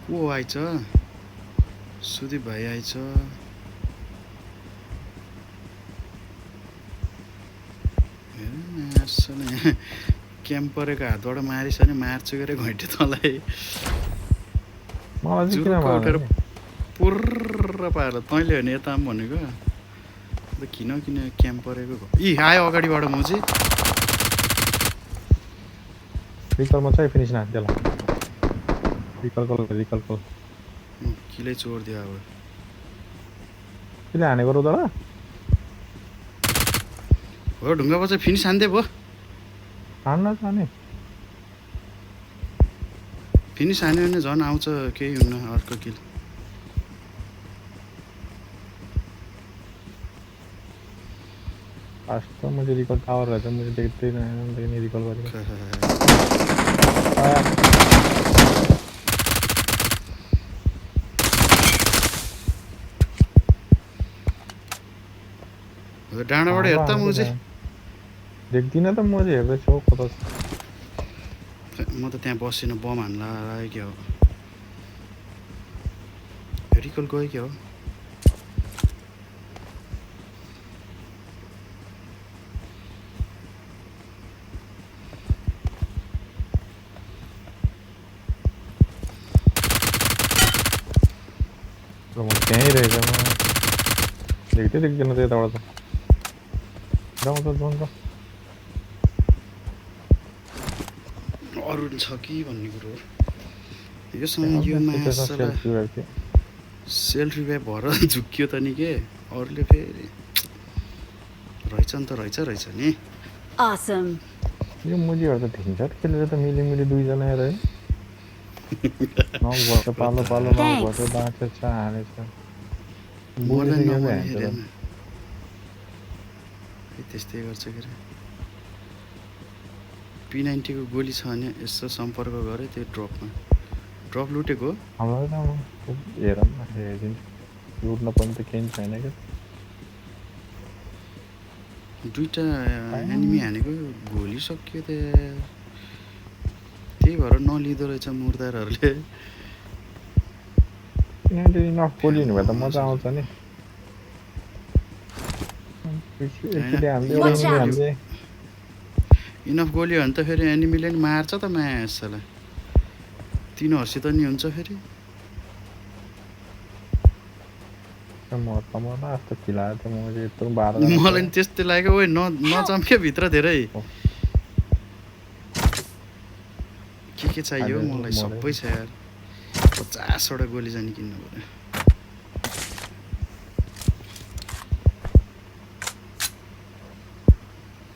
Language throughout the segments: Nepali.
को आइछ सुदीप भाइ आइछ क्याम्परेको हातबाट मारिस भने मार्छु गरे घैँटे तँलाई मलाई चाहिँ किन जुरुक्क उठेर मार्ने पुर्र पारेर तैँले होइन यता पनि भनेको किन किन क्याम्परेको यी आयो अगाडिबाट मुजी रिकलमा चाहिँ फिनिस नाख त्यसलाई रिकल किलै चोरिदियो अब किन हानेको रोदडा हो ढुङ्गामा चाहिँ फिनिस हान्दै भयो हान्न जाने फिनिस हान्यो भने झन् आउँछ केही हुन्न अर्को किल फास्ट तो मुझे रिकॉल टावर रहता है मुझे देखते ही नहीं लेकिन रिकॉल करेगा डाँडाबाट हेर्दा मुझे देख्दिनँ त म चाहिँ हेर्दैछु हौ कता म त त्यहाँ बसिन बम हान्ला के हो रिकल गयो के हो म त्यहीँ रहेछ म देख्दैन त यताबाट त जाउँ त अरू छ कि भन्ने कुरो योसँग यो मासला सेल्फ रिभाइभ भएर झुक्कियो त नि के अरूले फेरि रहेछ नि त रहेछ नि Awesome. यो मुजीहरू त धिन्छ खेलेर त मिली दुईजना हेर है नगर्छ पालो नगर्छ बाँचेछ हानेछ त्यस्तै गर्छ के अरे P90 को गोली छ भने यसो सम्पर्क गरे त्यो ड्रप लुटेको हामीलाई त हेरौँ न लुट्न पनि त केही छैन क्या दुईटा एनिमी हानेको गोली सकियो त त्यही भएर नलिँदो रहेछ मुर्दारहरूले इनफ गोली हुनु भए त मजा आउँछ नि इनफ गोली हो भने त फेरि एनिमीले नि मार्छ त माया यसलाई तिनीहरूसित नि हुन्छ फेरि मलाई नि त्यस्तै लाग्यो ओइ नचम्क्यो भित्र धेरै के चाहियो मलाई सबै छ यार 50 वटा गोली जानी किन्नु पर्यो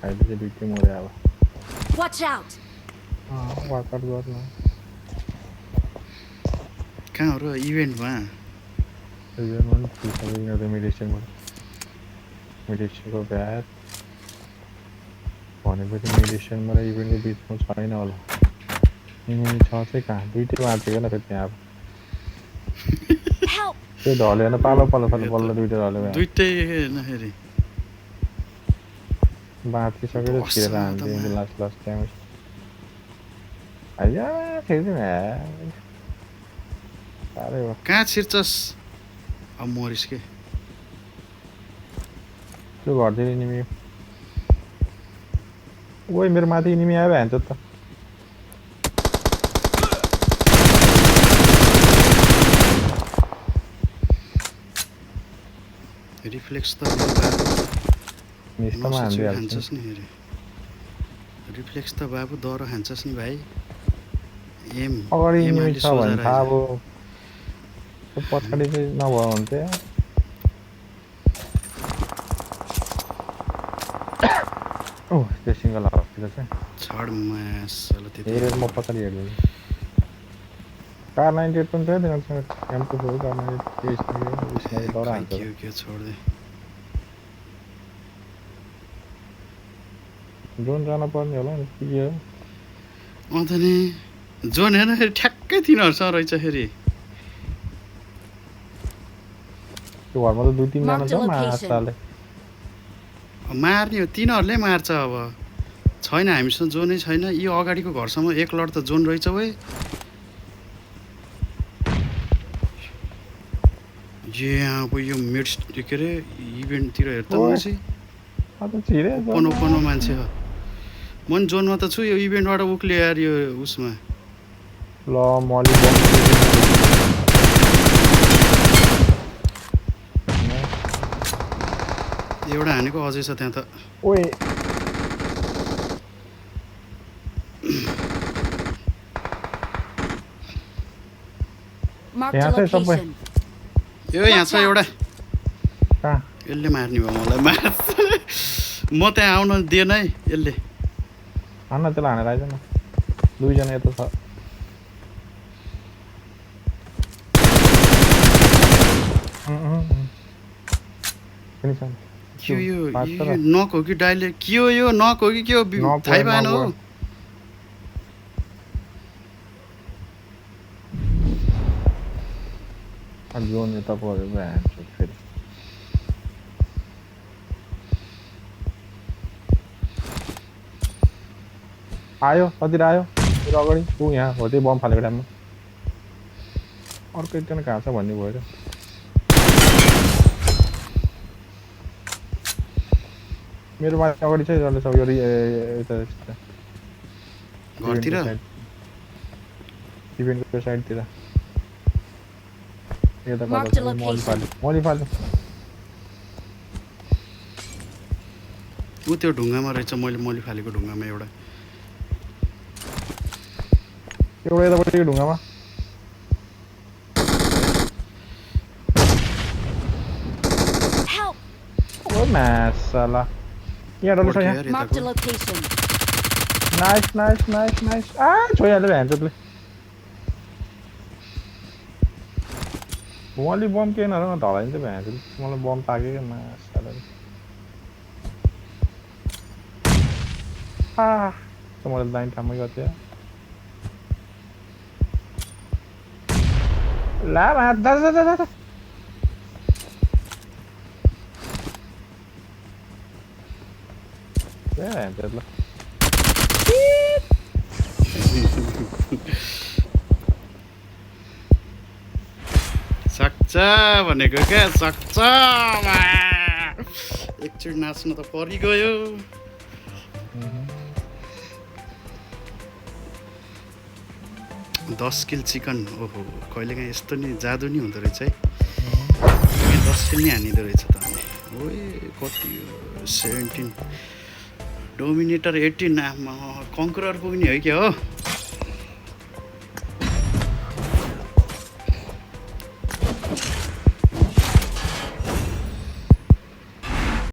अहिले दुईटै मरे अब Watch out. वर्कआउट गर्न कहाँ हो र इभेन्टमा मेडिसिनको ब्याज भनेपछि मेडिसिनमा र इभेन्टको बिचमा छैन होला छ चाहिँ कहाँ दुईटै बाँचेको न फेरि त्यहाँ अब त्यो ढलेन पालो बल्ल दुईटै ढल्यो दुईटै फेरि बाँचिसकेर छिरेर हान्थ्यो लास्ट टाइम आइया फेरि साह्रै हो कहाँ छिर्छस् अब मरिस के त्यो घरतिर इनिमी ओइ मेरो माथि इनिमी आयो हान्छ त रिफ्लेक्स त निस्तामा हान्छस् नि हेरे रिफ्लेक्स त बाबु दरो हान्छस् नि भाइ एम अगाडि इनिमी छ भने थाहा अब पछाडि चाहिँ नभयो भने चाहिँ ओह त्यो सिङ्गल हाउसतिर चाहिँ छाड मासला त्यति हेरेर म पछाडि हेर्छु कार 98 पनि छ तिनीहरूसँग M2 कार 98 डर हान्छ के छोड्दै जोन जान पर्ने होला नि के हो अन्त नि जोन हेर्न फेरि ठ्याक्कै तिनीहरूसँग रहेछ फेरि त्यो घरमा त दुई तीनजना छ माछाले मार्ने हो तिनीहरूले मार्छ अब छैन हामीसँग जोनै छैन यो अगाडिको घरसम्म एक लड त जोन रहेछ वे यहाँ अब यो मिड्स के अरे इभेन्टतिर हेर्दा ओए। मान्छे अब त छिरे ओपन मान्छे हो म नि जोनमा त छु यो इभेन्टबाट उक्ले यार यो उसमा ल मली बम एउटा हानेको अझै छ त्यहाँ त ओए Marked a Yeah, say somewhere. location. यो यहाँ छ एउटा कहाँ यसले मार्ने भयो मलाई मार म त्यहाँ आउन दिएन है यसले हान्न त्यसलाई हानेर आइज न दुईजना यता छ फिनिस के हो यो नक हो कि डाइले के हो यो नक हो कि के हो नक थाहै भयो, पाएन नक हो भयो। जोन यता पऱ्यो भ्यान्छ फेरि आयो कतिर आयो मेरो अगाडि ऊ यहाँ हो त्यही बम फालेको टाइममा अर्को एकजना कहाँ छ भन्ने भयो मेरो माथि अगाडि चाहिँ जसले सब यो यता घरतिर इभेन्टको साइडतिर यता Marked a कता location. मलि फाल्यो ऊ त्यो ढुङ्गामा रहेछ मैले मलि फालेको ढुङ्गामा एउटा एउटा यतापट्टि ढुङ्गामा Help! ओ मासाला यहाँ डल्लो छ यहाँ यार Marked a यताको location. Nice nice nice nice छोइहाल्यो भ्यान्छ मलि बम के नर ढलाइन्छ भ्यान्छ मलाई बम ताक्यो क्या मासाला मैले दाइन ठाउँमै गर्थेँ ला दादा ल सक्छ भनेको क्या सक्छ एकचोटि नाच्न त परिगयो दस किल चिकन ओहो कहिलेकाहीँ यस्तो नि जादु नि हुँदो रहेछ है 10 किल नि हानिदो रहेछ त अनि ओए कति 17 डोमिनेटर 18 आमा कङ्करर पुग्ने हो क्या हो